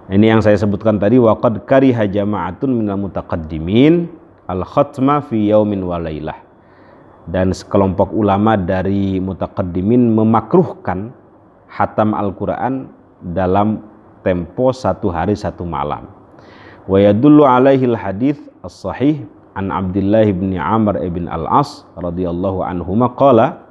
Ini yang saya sebutkan tadi, waqad kariha jama'atun minal mutaqaddimin al-khatma fi yaumin wa lailah. Dan sekelompok ulama dari mutaqaddimin memakruhkan hatam Al-Quran dalam tempo 1 hari 1 malam. Wa yadullu alaihi al-hadits as-sahih an Abdullah bin Amr ibn al-As radhiyallahu anhuma qala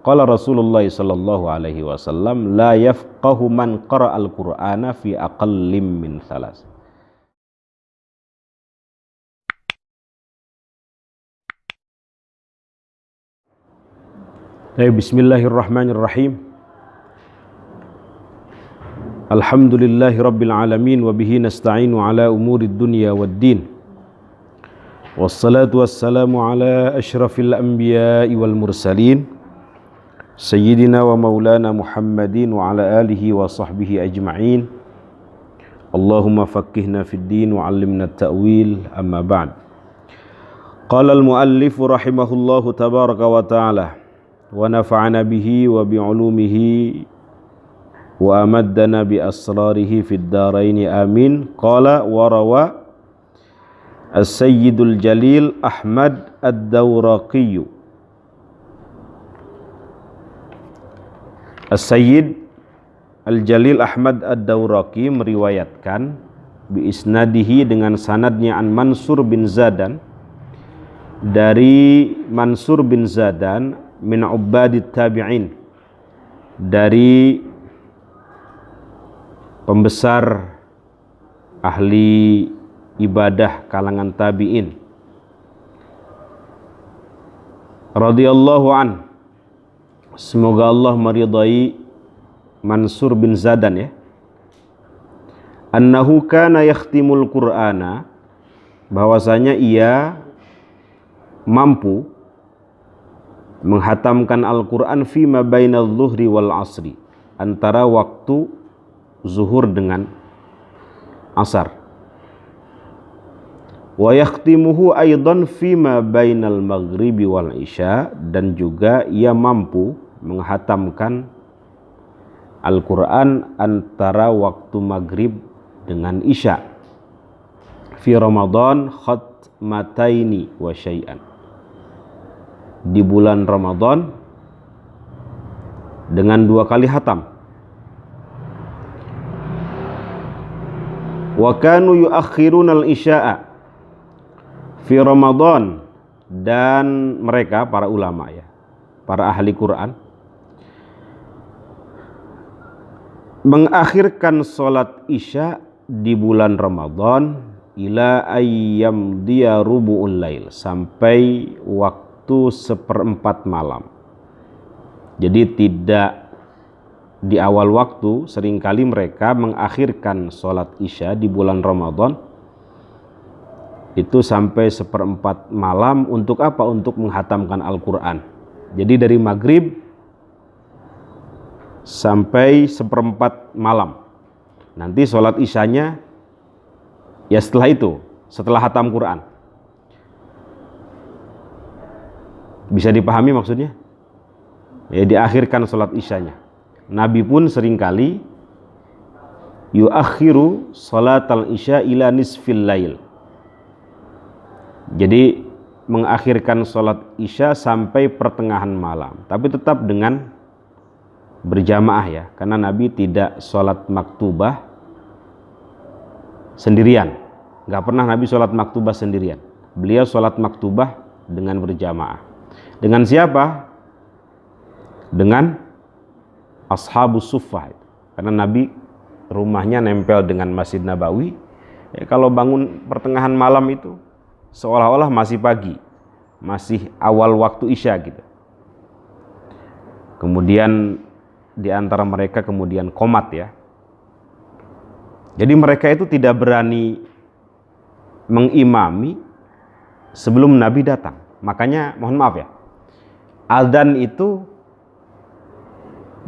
Rasulullah sallallahu alaihi wasallam la yafqahu man qara'a al-Qur'ana fi aqallim min thalas. Bismillahirrahmanirrahim. Alhamdulillahi rabbil alamin wa bihi nasta'inu ala umurid dunya waddin. Wassalatu wassalamu ala asyrafil anbiya'i wal mursalin Sayyidina wa maulana Muhammadin wa ala alihi wa sahbihi ajma'in. Allahumma faqqihna fid din wa 'allimna at-ta'wil, amma ba'd. Qala al-muallif rahimahullahu tabaraka wa ta'ala wa nafa'ana bihi wa bi'ulumihi wa amaddana bi asrarihi fid darain amin. Qala wa rawa as-sayyidul jalil Ahmad ad-Dawraqi. As-Sayyid Al-Jalil Ahmad Ad-Dawraqi meriwayatkan bi isnadihi dengan sanadnya an Mansur bin Zadan, dari Mansur bin Zadan min ubadit tabi'in, dari pembesar ahli ibadah kalangan tabi'in, radhiyallahu an, semoga Allah meridai Mansur bin Zadan ya. Annahu kana yakhtimul Qur'ana, bahwasanya ia mampu menghatamkan Al-Qur'an fima bainal zuhri wal asri, antara waktu zuhur dengan asar. Wa yakhtimuhu aidan fima bainal maghribi wal isya, dan juga ia mampu menghatamkan Al-Quran antara waktu maghrib dengan isya. Fi Ramadan khatmataini wa syai'an, di bulan Ramadan dengan 2 kali hatam. Wa kanu yuakhiruna al-isya'a fi Ramadan, dan mereka para ulama ya, para ahli Quran, mengakhirkan sholat isya di bulan Ramadan ila ayyam dia rubu'ul lail, sampai waktu 1/4 malam. Jadi tidak di awal waktu, seringkali mereka mengakhirkan sholat isya di bulan Ramadan itu sampai 1/4 malam. Untuk apa? Untuk menghatamkan Al-Quran. Jadi dari maghrib sampai 1/4 malam. Nanti sholat isyanya ya setelah itu, setelah hatam Quran. Bisa dipahami maksudnya? Ya, diakhirkan sholat isyanya. Nabi pun seringkali yuakhiru sholatal isya ila nisfil lail. Jadi mengakhirkan sholat isya sampai pertengahan malam, tapi tetap dengan berjamaah ya, karena Nabi tidak sholat maktubah sendirian. Nggak pernah Nabi sholat maktubah sendirian. Beliau sholat maktubah dengan berjamaah. Dengan siapa? Dengan ashabus suffah. Karena Nabi rumahnya nempel dengan Masjid Nabawi. Ya, kalau bangun pertengahan malam itu seolah-olah masih pagi, masih awal waktu isya gitu. Kemudian di antara mereka kemudian qomat ya. Jadi mereka itu tidak berani mengimami sebelum Nabi datang. Makanya mohon maaf ya, adzan itu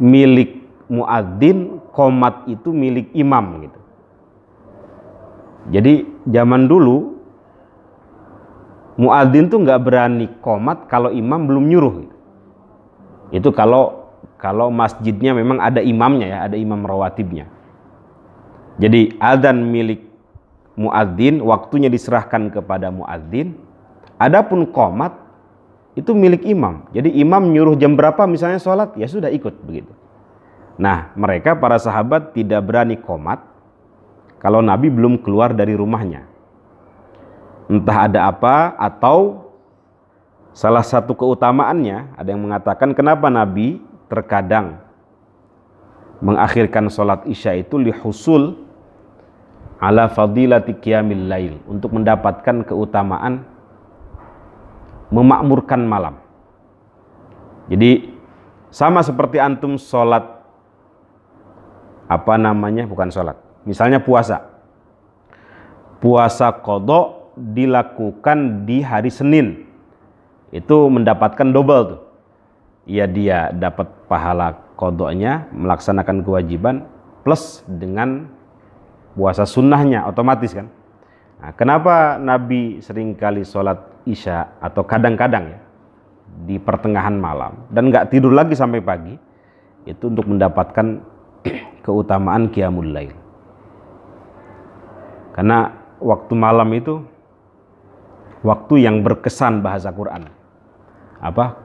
milik muadzin, qomat itu milik imam gitu. Jadi zaman dulu muadzin tuh nggak berani qomat kalau imam belum nyuruh gitu. Itu kalau masjidnya memang ada imamnya ya, ada imam rawatibnya. Jadi adzan milik muadzin, waktunya diserahkan kepada muadzin. Adapun qomat itu milik imam. Jadi imam nyuruh jam berapa misalnya sholat, ya sudah ikut begitu. Nah, mereka para sahabat tidak berani qomat kalau Nabi belum keluar dari rumahnya. Entah ada apa, atau salah satu keutamaannya, ada yang mengatakan kenapa Nabi terkadang mengakhirkan sholat isya itu lihusul ala fadilati qiyamil lail, untuk mendapatkan keutamaan memakmurkan malam. Jadi sama seperti antum sholat bukan sholat, misalnya puasa qadha dilakukan di hari Senin, itu mendapatkan double tuh. Ya, dia dapat pahala qadhanya, melaksanakan kewajiban, plus dengan puasa sunnahnya, otomatis kan. Nah, kenapa Nabi seringkali sholat isya atau kadang-kadang ya di pertengahan malam dan nggak tidur lagi sampai pagi? Itu untuk mendapatkan keutamaan qiyamul lail. Karena waktu malam itu waktu yang berkesan, bahasa Quran.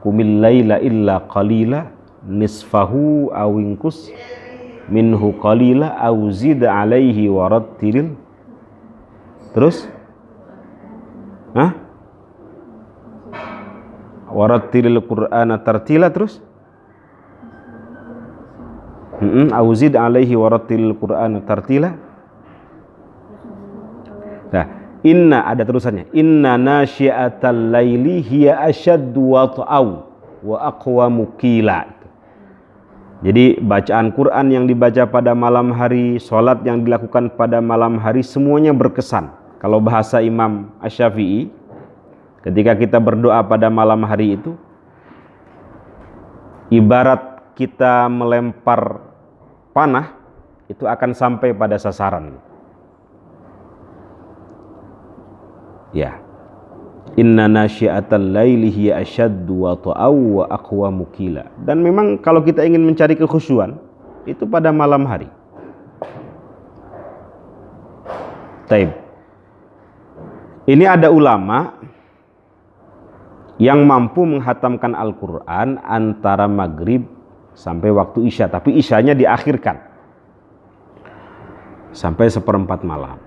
Qumil laila illa qalila nisfahu aw inqus minhu qalila aw zid alaihi warattilil. Terus warattilil qur'ana tartila. Terus aw zid alaihi warattilil qur'ana tartila. Nah, inna ada terusannya. Inna nasyi'atal laili hiya asyaddu wata'aw wa aqwamu qila. Jadi bacaan Quran yang dibaca pada malam hari, sholat yang dilakukan pada malam hari, semuanya berkesan. Kalau bahasa Imam Asy-Syafi'i, ketika kita berdoa pada malam hari itu, ibarat kita melempar panah, itu akan sampai pada sasaran. Ya, inna nasyi'atal laili hiya asyaddu wata'aw wa aqwamu qila. Dan memang kalau kita ingin mencari kekhusyuan itu pada malam hari. Taib. Ini ada ulama yang mampu menghatamkan Al-Quran antara maghrib sampai waktu isya, tapi isyanya diakhirkan sampai 1/4 malam.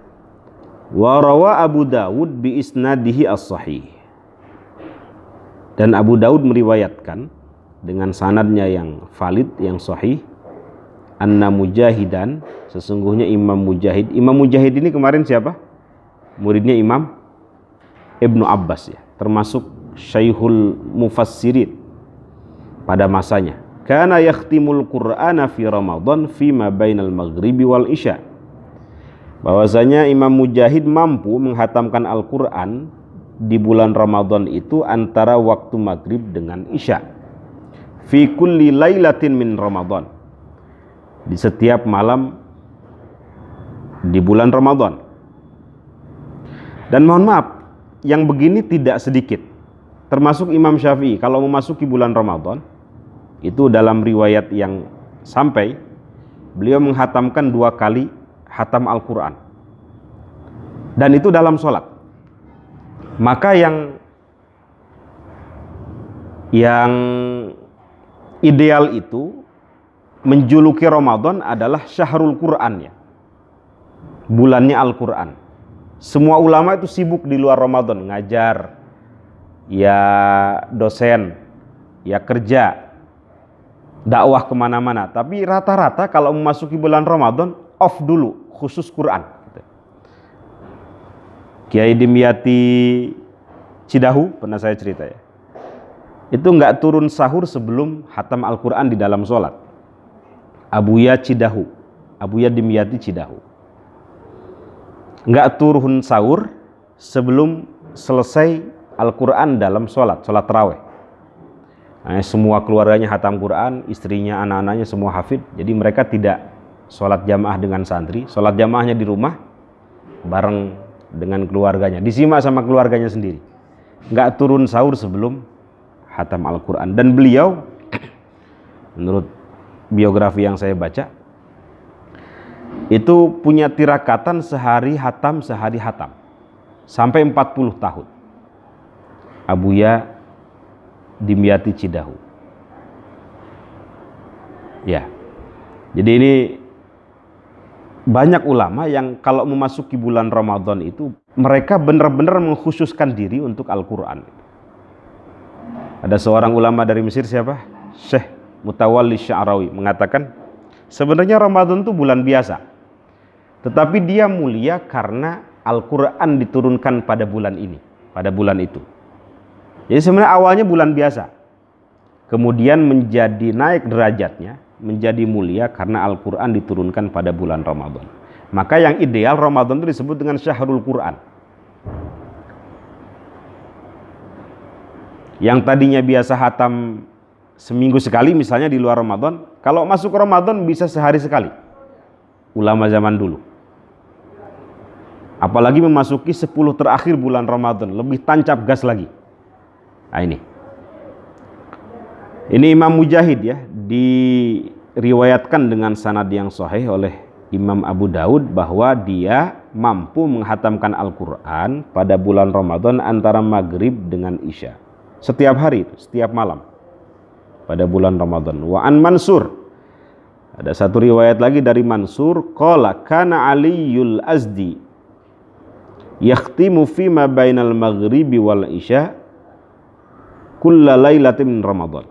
Wa rawa Abu Dawud bi isnadihi as-sahih. Dan Abu Dawud meriwayatkan dengan sanadnya yang valid, yang sahih, anna Mujahidan, sesungguhnya Imam Mujahid. Imam Mujahid ini kemarin siapa? Muridnya Imam Ibnu Abbas ya, termasuk Syekhul Mufassirin pada masanya. Kana yakhtimul Qur'ana fi Ramadan fi ma bainal maghribi wal isya. Bahwasanya Imam Mujahid mampu menghatamkan Al-Quran di bulan Ramadan itu antara waktu maghrib dengan isya. Fi kulli lailatin min Ramadan, di setiap malam di bulan Ramadan. Dan mohon maaf, yang begini tidak sedikit, termasuk Imam Syafi'i. Kalau memasuki bulan Ramadan, itu dalam riwayat yang sampai, beliau menghatamkan 2 kali hatam Al-Quran, dan itu dalam sholat. Maka yang ideal itu menjuluki Ramadan adalah syahrul Quran ya, bulannya Al-Quran. Semua ulama itu sibuk di luar Ramadan, ngajar, ya dosen, ya kerja, dakwah kemana-mana. Tapi rata-rata kalau memasuki bulan Ramadan off dulu, khusus Quran. Kiai Dimyati Cidahu, pernah saya cerita ya, itu nggak turun sahur sebelum hatam Al-Quran di dalam sholat. Abuya Cidahu, Abuya Dimyati Cidahu, nggak turun sahur sebelum selesai Al-Quran dalam sholat tarawih. Nah, semua keluarganya hatam Quran, istrinya, anak-anaknya semua hafid. Jadi mereka tidak sholat jamaah dengan santri, sholat jamaahnya di rumah bareng dengan keluarganya, disimak sama keluarganya sendiri. Nggak turun sahur sebelum hatam Al-Quran. Dan beliau, menurut biografi yang saya baca, itu punya tirakatan sehari hatam sampai 40 tahun. Abuya Dimyati Cidahu. Ya. Jadi ini banyak ulama yang kalau memasuki bulan Ramadan itu mereka benar-benar mengkhususkan diri untuk Al-Quran. Ada seorang ulama dari Mesir, siapa? Syekh Mutawalli Sya'rawi, mengatakan sebenarnya Ramadan itu bulan biasa, tetapi dia mulia karena Al-Quran diturunkan pada bulan ini, pada bulan itu. Jadi sebenarnya awalnya bulan biasa, kemudian menjadi naik derajatnya, menjadi mulia karena Al-Quran diturunkan pada bulan Ramadan. Maka yang ideal Ramadan itu disebut dengan Syahrul Quran. Yang tadinya biasa hatam seminggu sekali misalnya di luar Ramadan, kalau masuk Ramadan bisa sehari sekali. Ulama zaman dulu. Apalagi memasuki 10 terakhir bulan Ramadan, lebih tancap gas lagi. Nah ini Imam Mujahid ya, diriwayatkan dengan sanad yang sahih oleh Imam Abu Daud bahwa dia mampu menghatamkan Al-Quran pada bulan Ramadan antara maghrib dengan isya. Setiap hari, setiap malam pada bulan Ramadan. Wa an Mansur, ada satu riwayat lagi dari Mansur, qala kana Aliyul Azdi yakhtimu fima bainal maghribi wal isya kulla lailatin min Ramadan.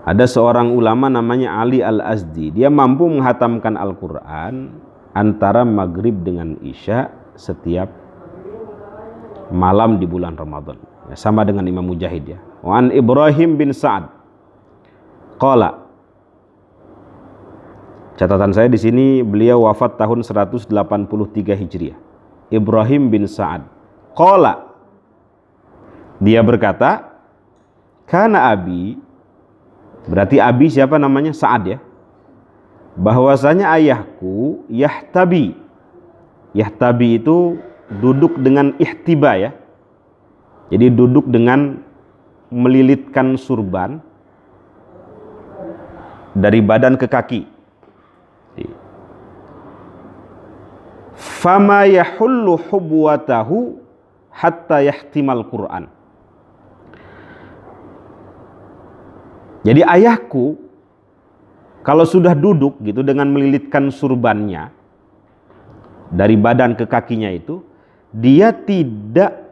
Ada seorang ulama namanya Ali Al-Azdi, dia mampu menghatamkan Al-Quran antara maghrib dengan isya setiap malam di bulan Ramadan. Ya, sama dengan Imam Mujahid ya. Wa an Ibrahim bin Sa'ad qala, catatan saya di sini beliau wafat tahun 183 Hijriah. Ibrahim bin Sa'ad qala, dia berkata, kana abi, berarti abi siapa namanya? Sa'ad ya. Bahwasanya ayahku yahtabi. Yahtabi itu duduk dengan ihtiba ya. Jadi duduk dengan melilitkan surban dari badan ke kaki. Fama yahullu hubwatahu hatta yahtimal Qur'an. Jadi ayahku kalau sudah duduk gitu dengan melilitkan surbannya dari badan ke kakinya itu, dia tidak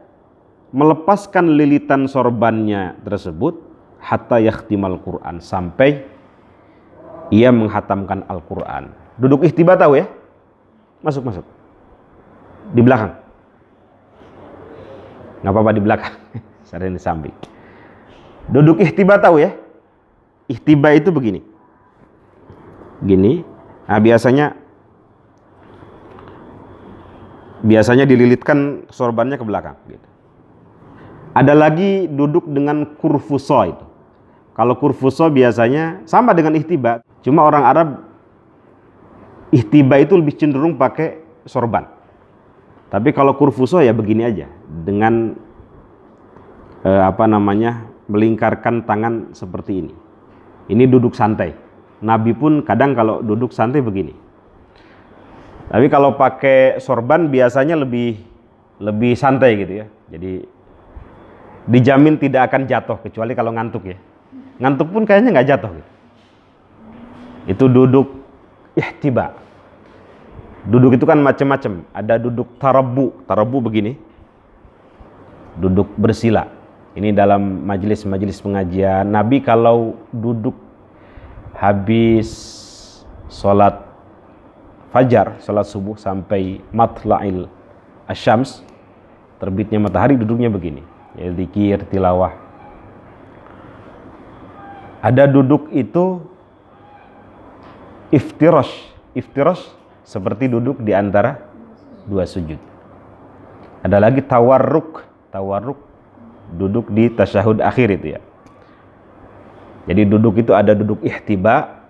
melepaskan lilitan sorbannya tersebut hatta yakhtimal Quran, sampai ia menghatamkan Al-Quran. Duduk ihtiba tahu ya? Masuk di belakang, nggak apa-apa di belakang. Saya di samping. Duduk ihtiba tahu ya? Ihtiba itu begini gini. Nah biasanya dililitkan sorbannya ke belakang gitu. Ada lagi duduk dengan kurfuso itu. Kalau kurfuso biasanya sama dengan ihtiba, cuma orang Arab ihtiba itu lebih cenderung pakai sorban. Tapi kalau kurfuso ya begini aja, dengan melingkarkan tangan seperti ini. Ini duduk santai. Nabi pun kadang kalau duduk santai begini. Tapi kalau pakai sorban biasanya lebih santai gitu ya. Jadi dijamin tidak akan jatuh, kecuali kalau ngantuk ya. Ngantuk pun kayaknya nggak jatuh gitu. Itu duduk ihtiba. Duduk itu kan macam-macam. Ada duduk tarabu begini, duduk bersila. Ini dalam majelis-majelis pengajian. Nabi kalau duduk habis sholat fajar, sholat subuh sampai matla'il asyams, terbitnya matahari, duduknya begini. Ya, zikir, tilawah. Ada duduk itu iftirash seperti duduk di antara dua sujud. Ada lagi tawarruk duduk di tasyahud akhir itu ya. Jadi duduk itu ada duduk ihtiba,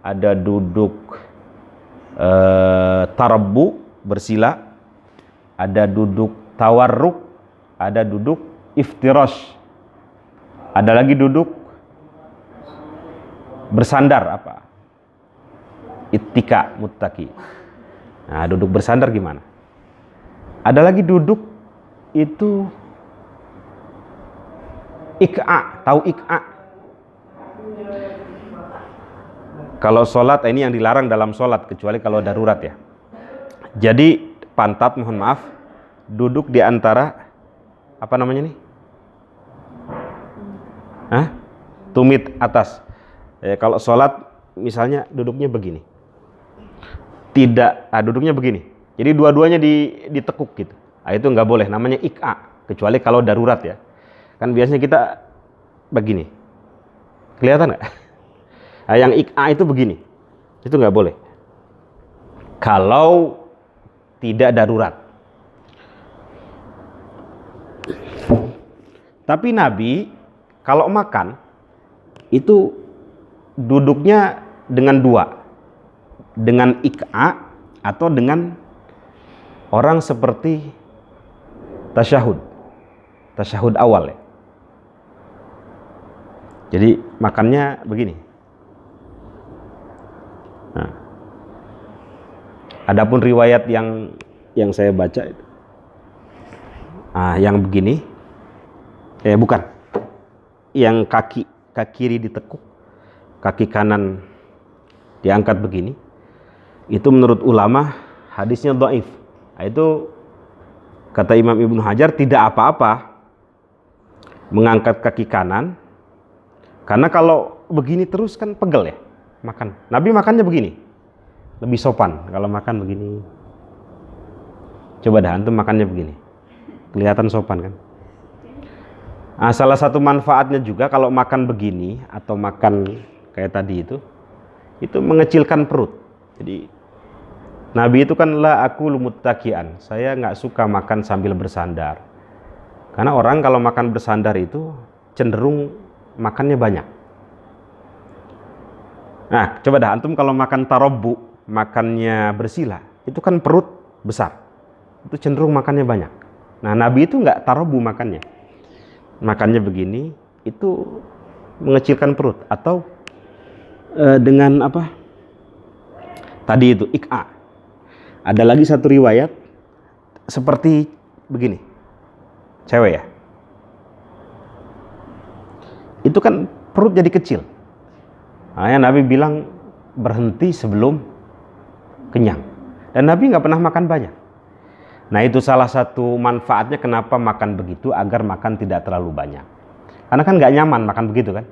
ada duduk tarabbu bersila, ada duduk tawarruk, ada duduk iftirash, ada lagi duduk bersandar ittika muttaqi. Nah, duduk bersandar gimana? Ada lagi duduk itu ik'a, tahu ik'a? Kalau sholat, ini yang dilarang dalam sholat kecuali kalau darurat ya. Jadi pantat, mohon maaf, duduk di antara apa namanya nih? Tumit atas. Kalau sholat misalnya duduknya begini. Tidak, duduknya begini. Jadi dua-duanya ditekuk gitu. Nah, itu nggak boleh, namanya ik'a, kecuali kalau darurat ya. Kan biasanya kita begini. Kelihatan nggak? Nah, yang ik'a itu begini. Itu nggak boleh. Kalau tidak darurat. Tapi Nabi kalau makan itu duduknya dengan dua. Dengan ik'a atau dengan orang seperti tasyahud awal ya. Jadi makannya begini. Nah, adapun riwayat yang saya baca itu, yang begini, bukan, yang kaki kiri ditekuk, kaki kanan diangkat begini, itu menurut ulama hadisnya dhaif. Nah, itu kata Imam Ibnu Hajar tidak apa-apa mengangkat kaki kanan, karena kalau begini terus kan pegel ya makan. Nabi makannya begini, lebih sopan kalau makan begini. Coba dah antum makannya begini, kelihatan sopan kan. Nah, salah satu manfaatnya juga kalau makan begini atau makan kayak tadi itu mengecilkan perut. Jadi Nabi itu kan la akulu muttaqian, saya nggak suka makan sambil bersandar. Karena orang kalau makan bersandar itu cenderung makannya banyak. Nah, coba dah antum kalau makan tarabbu, makannya bersila, itu kan perut besar. Itu cenderung makannya banyak. Nah, Nabi itu nggak tarabbu makannya. Makannya begini, itu mengecilkan perut. Atau dengan apa? Tadi itu ik'a. Ada lagi satu riwayat seperti begini, cewek ya, itu kan perut jadi kecil. Nah, Nabi bilang berhenti sebelum kenyang, dan Nabi nggak pernah makan banyak. Nah, itu salah satu manfaatnya kenapa makan begitu, agar makan tidak terlalu banyak. Karena kan nggak nyaman makan begitu kan.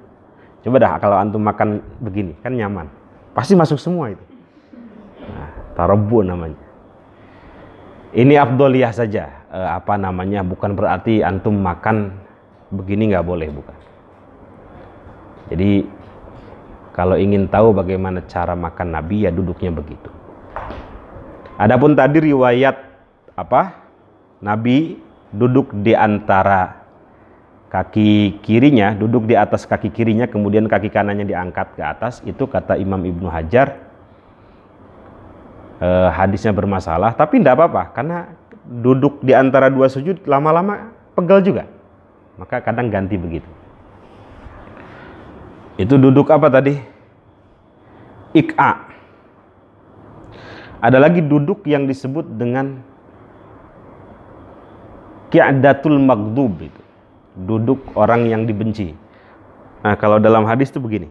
Coba dah kalau antum makan begini kan nyaman, pasti masuk semua itu. Nah, tarabbu namanya. Ini afdoliyah saja, bukan berarti antum makan begini nggak boleh, bukan. Jadi kalau ingin tahu bagaimana cara makan Nabi, ya duduknya begitu. Adapun tadi riwayat Nabi duduk di antara kaki kirinya, duduk di atas kaki kirinya, kemudian kaki kanannya diangkat ke atas, itu kata Imam Ibnu Hajar hadisnya bermasalah. Tapi tidak apa-apa, karena duduk di antara dua sujud lama-lama pegel juga, maka kadang ganti begitu. Itu duduk apa tadi? Ik'a. Ada lagi duduk yang disebut dengan qi'datul maghdub, itu duduk orang yang dibenci. Nah, kalau dalam hadis itu begini.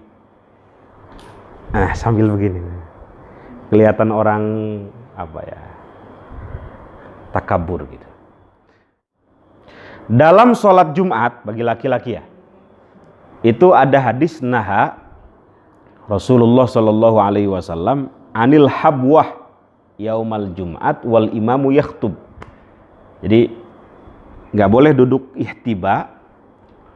Sambil begini. Kelihatan orang takabur gitu. Dalam sholat Jumat bagi laki-laki ya, itu ada hadis naha Rasulullah Shallallahu Alaihi Wasallam anil habwah yaumal Jumat wal imamu yakhtub. Jadi nggak boleh duduk ihtiba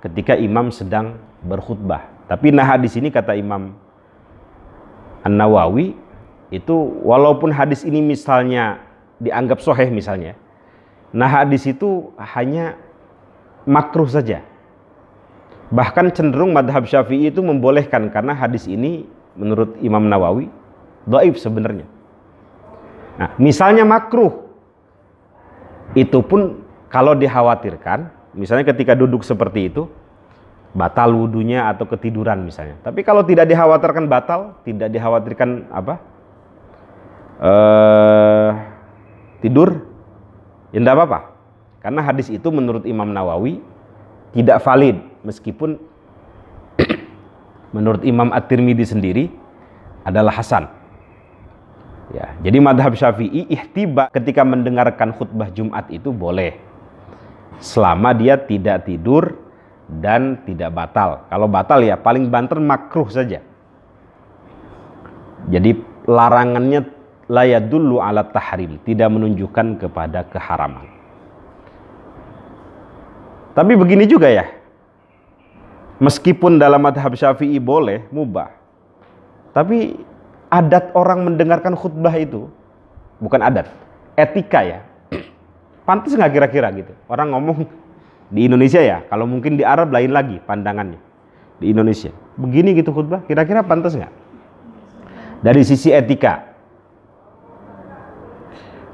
ketika imam sedang berkhutbah. Tapi nah hadis ini kata Imam An-Nawawi itu walaupun hadis ini misalnya dianggap sahih misalnya, nah hadis itu hanya makruh saja. Bahkan cenderung madhab Syafi'i itu membolehkan, karena hadis ini menurut Imam Nawawi dhaif sebenarnya. Nah, misalnya makruh, itu pun kalau dikhawatirkan, misalnya ketika duduk seperti itu batal wudunya atau ketiduran misalnya. Tapi kalau tidak dikhawatirkan batal, tidak dikhawatirkan tidur, ya tidak apa-apa. Karena hadis itu menurut Imam Nawawi tidak valid, meskipun menurut Imam At-Tirmidzi sendiri adalah hasan. Ya, jadi madhab Syafi'i ihtiba ketika mendengarkan khutbah Jumat itu boleh, selama dia tidak tidur dan tidak batal. Kalau batal ya paling banter makruh saja. Jadi larangannya la yadullu ala tahrim, tidak menunjukkan kepada keharaman. Tapi begini juga ya, meskipun dalam madhab Syafi'i boleh, mubah, tapi adat orang mendengarkan khutbah itu bukan adat, etika ya. Pantas nggak kira-kira gitu orang ngomong di Indonesia ya? Kalau mungkin di Arab lain lagi pandangannya. Di Indonesia begini gitu khutbah, kira-kira pantas nggak dari sisi etika?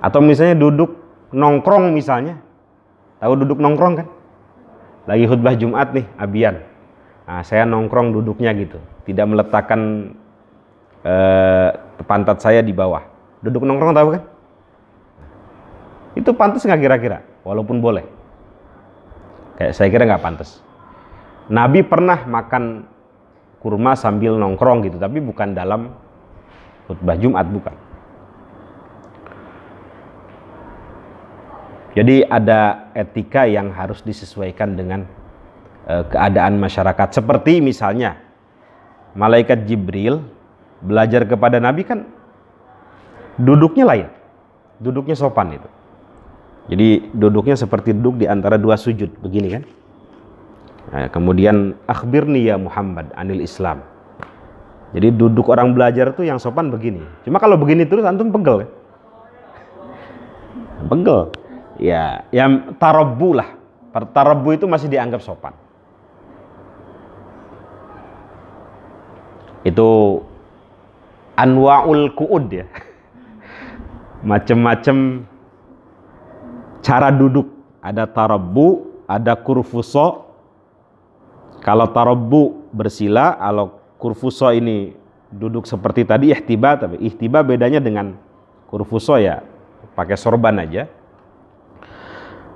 Atau misalnya duduk nongkrong misalnya, tahu duduk nongkrong kan? Lagi khutbah Jumat nih, abian. Nah, saya nongkrong duduknya gitu, tidak meletakkan pantat saya di bawah. Duduk nongkrong tahu kan? Itu pantas nggak kira-kira? Walaupun boleh, kayak saya kira nggak pantas. Nabi pernah makan kurma sambil nongkrong gitu, tapi bukan dalam khutbah Jumat, bukan. Jadi ada etika yang harus disesuaikan dengan keadaan masyarakat. Seperti misalnya malaikat Jibril belajar kepada Nabi kan duduknya lain, duduknya sopan itu. Jadi duduknya seperti duduk di antara dua sujud begini kan. Nah, kemudian akhbirni ya Muhammad anil Islam. Jadi duduk orang belajar tuh yang sopan begini. Cuma kalau begini terus antum pegel kan? Pegel. Ya, yang tarabbu lah. Tarabbu itu masih dianggap sopan. Itu anwa'ul qu'ud ya. Macam-macam cara duduk. Ada tarabbu, ada kurfuso. Kalau tarabbu bersila, kalau kurfuso ini duduk seperti tadi ihtiba, tapi ihtiba bedanya dengan kurfuso ya pakai sorban aja.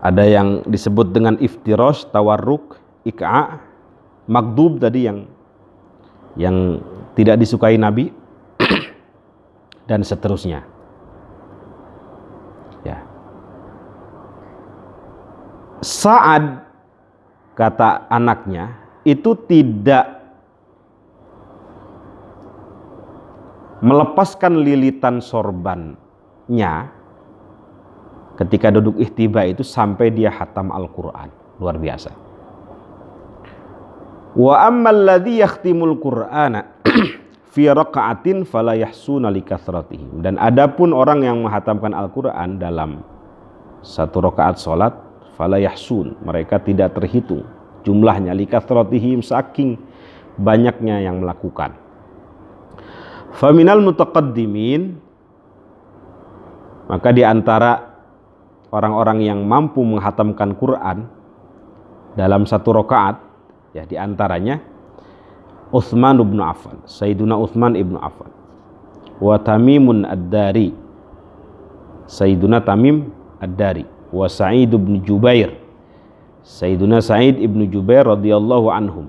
Ada yang disebut dengan iftirosh, tawarruk, ik'a, magdub tadi yang tidak disukai Nabi dan seterusnya. Ya. Sa'ad, kata anaknya, itu tidak melepaskan lilitan sorbannya ketika duduk ihtiba itu sampai dia khatam Al-Quran. Luar biasa. Wa ammal ladzi yakhtimul Qur'ana fi raqa'atin fala yahsuna li kathratihim. Dan adapun orang yang menghatamkan Al-Quran dalam satu rakaat salat, fala yahsun, mereka tidak terhitung jumlahnya, li kathratihim, saking banyaknya yang melakukan. Faminal mutaqaddimin, maka di antara orang-orang yang mampu menghatamkan Quran dalam satu rakaat, ya di antaranya Utsman bin Affan, Sayyiduna Utsman ibnu Affan, wa Tamimun ad-Dari, Sayyiduna Tamim ad-Dari, wa Sa'id bin Jubair, Sayyiduna Sa'id ibnu Jubair radhiyallahu anhum,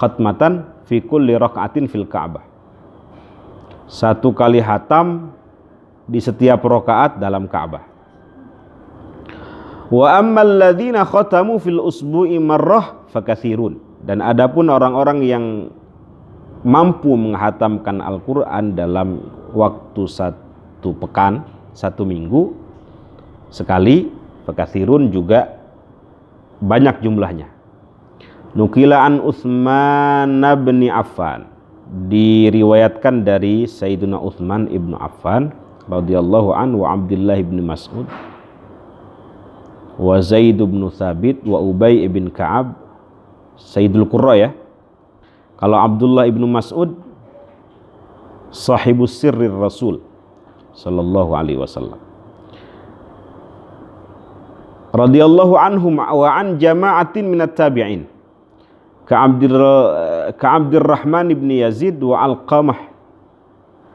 khatmatan fi kulli raka'atin fil Ka'bah. Satu kali hatam di setiap rakaat dalam Ka'bah. Wa ammal ladzina khatamu fil usbu'i marrah fakatsirun. Dan adapun orang-orang yang mampu menghatamkan Al-Qur'an dalam waktu satu pekan, satu minggu sekali, fakatsirun juga banyak jumlahnya. Nukila an Utsman bin Affan, diriwayatkan dari Sayyiduna Utsman ibnu Affan radhiyallahu anhu, wa Abdullah ibn Mas'ud, wa Zaid bin Thabit, wa Ubay ibn Ka'ab, Sayyidul Qurra ya. Kalau Abdullah ibn Mas'ud sahibus sirrir Rasul sallallahu alaihi wasallam, radhiyallahu anhum wa an jama'atin minat tabi'in ka Abdurrahman ibn Yazid wa Alqamah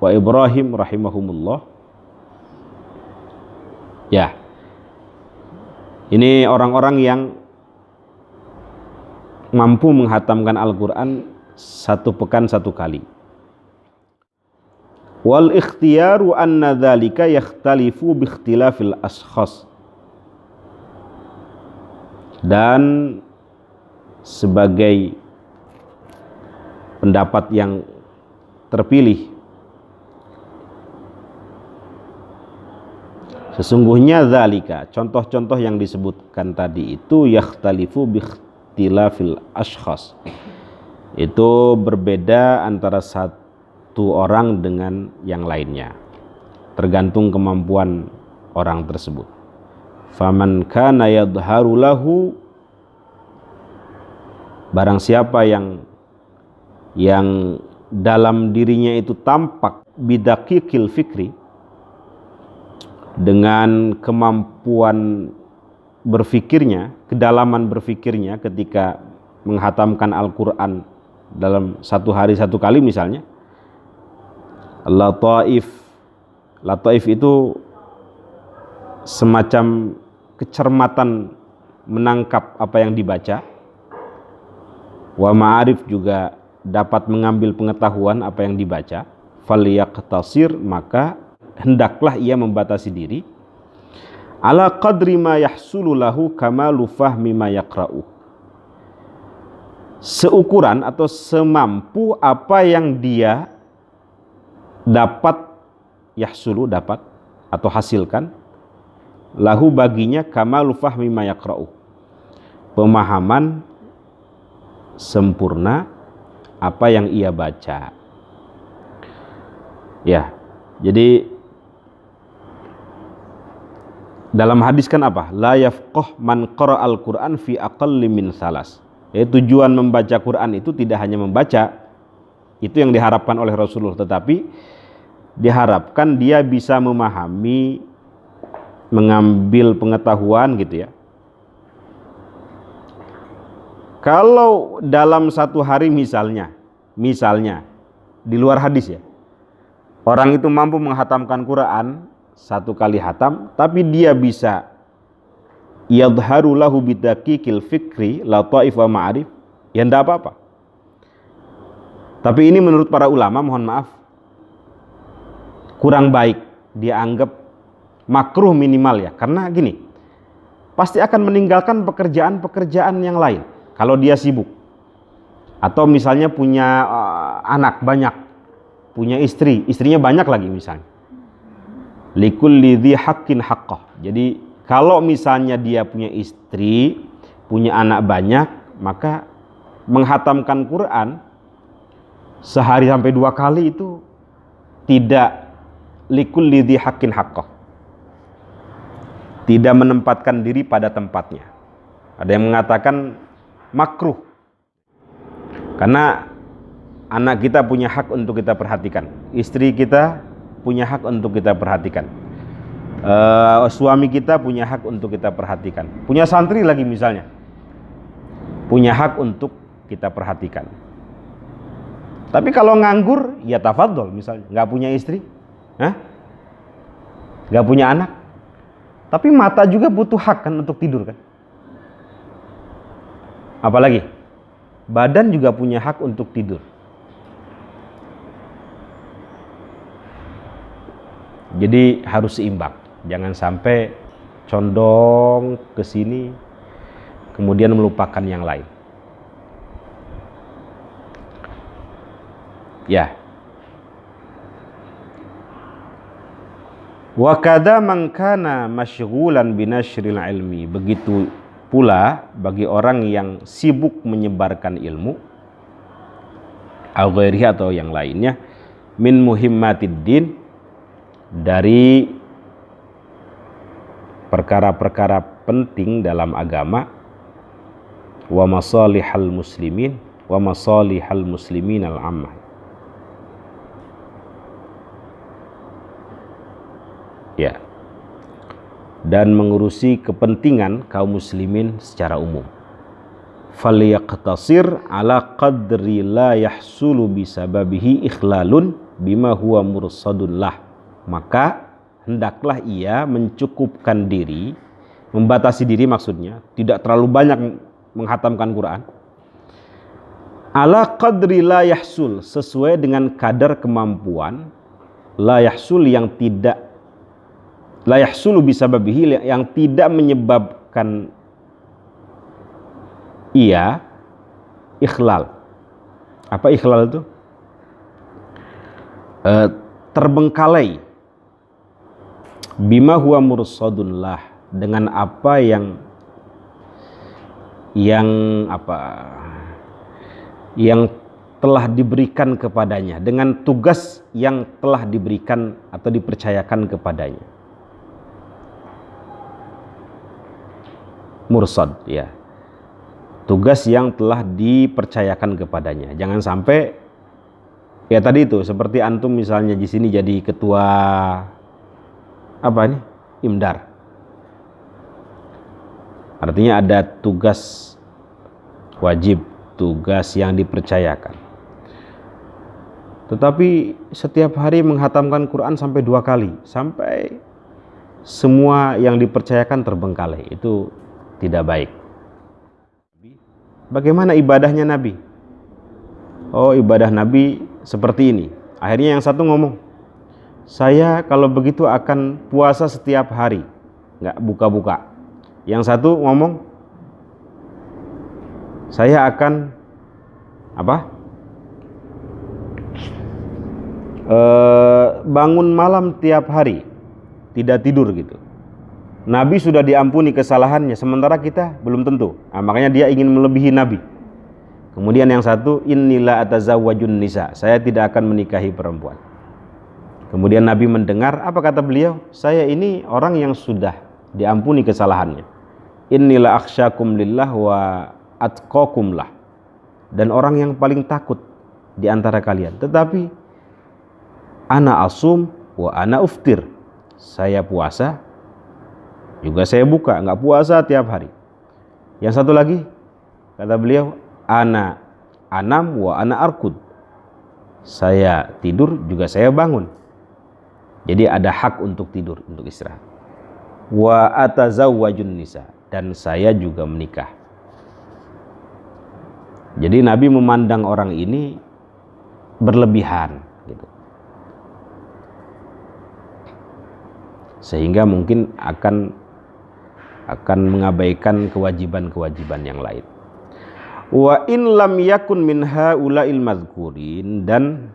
wa Ibrahim rahimahumullah Ya, ini orang-orang yang mampu menghatamkan Al-Quran 1 pekan 1 kali. Wal ikhtiyaru anna dzalika yakhtalifu bi ikhtilafil ashkhas. Dan sebagai pendapat yang terpilih, sesungguhnya dzalika, contoh-contoh yang disebutkan tadi itu yakhtalifu bi ikhtilafil ashkhas, itu berbeda antara satu orang dengan yang lainnya, tergantung kemampuan orang tersebut. Faman kana yadharu lahu, barang siapa yang dalam dirinya itu tampak bidaqqiqil fikri, dengan kemampuan berfikirnya, kedalaman berfikirnya ketika menghatamkan Al-Quran dalam 1 hari 1 kali misalnya. Lataif itu semacam kecermatan menangkap apa yang dibaca. Wa ma'arif juga dapat mengambil pengetahuan apa yang dibaca. Falyaqtasir, maka hendaklah ia membatasi diri. Ala qadri ma yahsulu lahu kamalu fahmi ma yaqra'u, seukuran atau semampu apa yang dia dapat, yahsulu dapat atau hasilkan, lahu baginya, kamalu fahmi ma yaqra'u, pemahaman sempurna apa yang ia baca. Ya, jadi dalam hadis kan apa? La yafqah man qara'al Qur'an fi aqalli min salas. Tujuan membaca Quran itu tidak hanya membaca, itu yang diharapkan oleh Rasulullah, tetapi diharapkan dia bisa memahami, mengambil pengetahuan gitu ya. Kalau dalam 1 hari misalnya di luar hadis ya, orang itu mampu menghatamkan Quran 1 kali hatam, tapi dia bisa yadharu lahu bidaqiqil fikri lataif wa ma'arif, ya enggak apa-apa. Tapi ini menurut para ulama, mohon maaf, kurang baik, dianggap makruh minimal ya, karena gini, pasti akan meninggalkan pekerjaan-pekerjaan yang lain kalau dia sibuk, atau misalnya punya anak banyak, punya istrinya banyak lagi misalnya. Likulli dzi haqqin haqqah. Jadi kalau misalnya dia punya istri, punya anak banyak, maka menghatamkan Quran sehari sampai 2 kali itu tidak likulli dzi haqqin haqqah, tidak menempatkan diri pada tempatnya. Ada yang mengatakan makruh, karena anak kita punya hak untuk kita perhatikan, istri kita punya hak untuk kita perhatikan, suami kita punya hak untuk kita perhatikan, punya santri lagi misalnya punya hak untuk kita perhatikan. Tapi kalau nganggur, ya tafadhol, misalnya nggak punya istri, nggak punya anak, tapi mata juga butuh hak kan untuk tidur kan. Apalagi badan juga punya hak untuk tidur. Jadi harus seimbang, jangan sampai condong ke sini kemudian melupakan yang lain. Ya. Wa kadza man kana masyghulan binasyril ilmi, begitu pula bagi orang yang sibuk menyebarkan ilmu, au ghairihi atau yang lainnya, min muhimmatid din, dari perkara-perkara penting dalam agama, wa masalihal muslimin wa masalihal muslimin al-ammah, ya, dan mengurusi kepentingan kaum muslimin secara umum. Falyaqtasir ala qadri la yahsulu bisababihi ikhlalun bima huwa mursadun lah, maka hendaklah ia mencukupkan diri, membatasi diri maksudnya, tidak terlalu banyak menghatamkan Quran. Ala qadri la yahsul, sesuai dengan kadar kemampuan la yahsul yang tidak, la yahsulu bisababihi, yang tidak menyebabkan ia ikhlal. Apa ikhlal itu? Terbengkalai. Bima huwa mursadun lah, dengan apa yang telah diberikan kepadanya, dengan tugas yang telah diberikan atau dipercayakan kepadanya. Mursad, ya, tugas yang telah dipercayakan kepadanya. Jangan sampai ya tadi itu, seperti antum misalnya di sini jadi ketua apa nih, Imdar. Artinya ada tugas wajib, tugas yang dipercayakan. Tetapi setiap hari menghatamkan Quran sampai 2 kali, sampai semua yang dipercayakan terbengkalai, itu tidak baik. Bagaimana ibadahnya Nabi? Oh, ibadah Nabi seperti ini. Akhirnya yang satu ngomong, saya kalau begitu akan puasa setiap hari, nggak buka-buka. Yang satu ngomong, saya akan bangun malam tiap hari, tidak tidur gitu. Nabi sudah diampuni kesalahannya, sementara kita belum tentu. Nah, makanya dia ingin melebihi Nabi. Kemudian yang satu, innila atazawwajun nisa, saya tidak akan menikahi perempuan. Kemudian Nabi mendengar, apa kata beliau? Saya ini orang yang sudah diampuni kesalahannya. Innila akhsyakum lillah wa atqakum lah, dan orang yang paling takut di antara kalian. Tetapi ana asum wa ana uftir, saya puasa juga saya buka, nggak puasa tiap hari. Yang satu lagi kata beliau, ana anam wa ana arkud, saya tidur juga saya bangun. Jadi ada hak untuk tidur, untuk istirahat. Wa atazawwajun nisa, dan saya juga menikah. Jadi Nabi memandang orang ini berlebihan gitu. Sehingga mungkin akan mengabaikan kewajiban-kewajiban yang lain. Wa in lam yakun min haula'il mazkurin, dan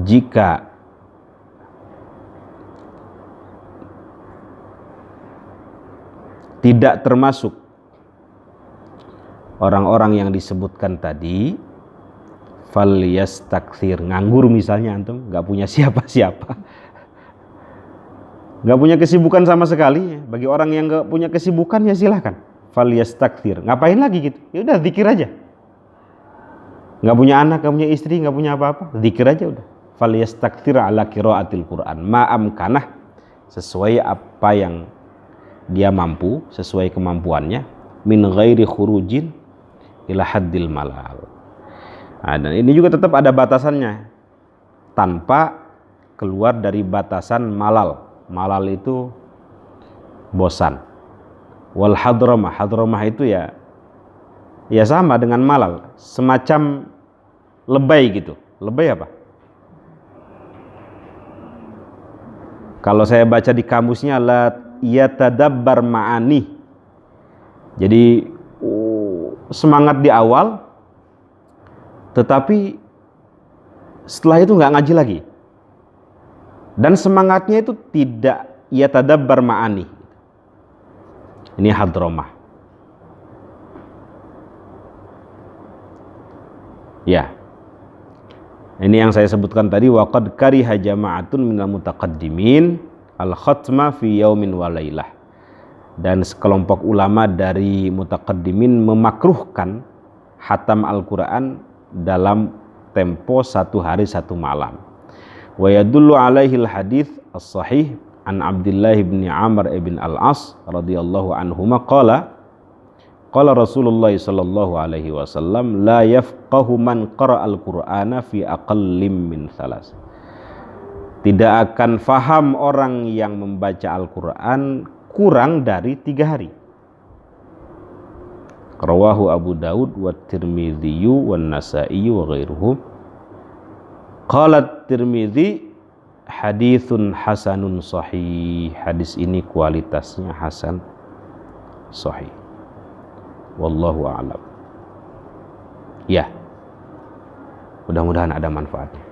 jika tidak termasuk orang-orang yang disebutkan tadi, falyastakthir, nganggur misalnya antum, nggak punya siapa-siapa, nggak punya kesibukan sama sekali. Bagi orang yang nggak punya kesibukan ya silahkan, falyastakthir, ngapain lagi gitu, ya udah zikir aja. Nggak punya anak, nggak punya istri, nggak punya apa-apa, zikir aja udah. Falyastakthir ala qiraatil Quran ma'amkanah, sesuai apa yang dia mampu, sesuai kemampuannya, min ghairi khurujin ila haddil malal. Nah, dan ini juga tetap ada batasannya, tanpa keluar dari batasan malal. Malal itu bosan. Wal hadramah, hadramah itu ya sama dengan malal, semacam lebay gitu. Lebay apa? Kalau saya baca di kamusnya, la yatadabbar ma'ani. Jadi semangat di awal, tetapi setelah itu nggak ngaji lagi, dan semangatnya itu tidak yatadabbar ma'ani. Ini hadramah. Ya, ini yang saya sebutkan tadi, waqad kariha jama'atun minal mutaqaddimin al-khatma fi yaumin wa lailah, dan sekelompok ulama dari mutaqaddimin memakruhkan hatam Al-Quran dalam tempo 1 hari 1 malam. Wa yadullu alaihi al-hadits as-sahih an Abdullah bin Amr ibn al-As radhiyallahu anhuma qala Rasulullah sallallahu alaihi wasallam la yafqahu man qara'a al-Qur'ana fi aqallim min 3. tidak akan faham orang yang membaca Al-Quran kurang dari 3 hari. Rawahu Abu Daud wa Tirmidzi wa Nasa'i wa ghairuhum. Qala Tirmidzi haditsun hasanun sahih. Hadis ini kualitasnya hasan sahih. Wallahu a'lam. Ya. Mudah-mudahan ada manfaatnya.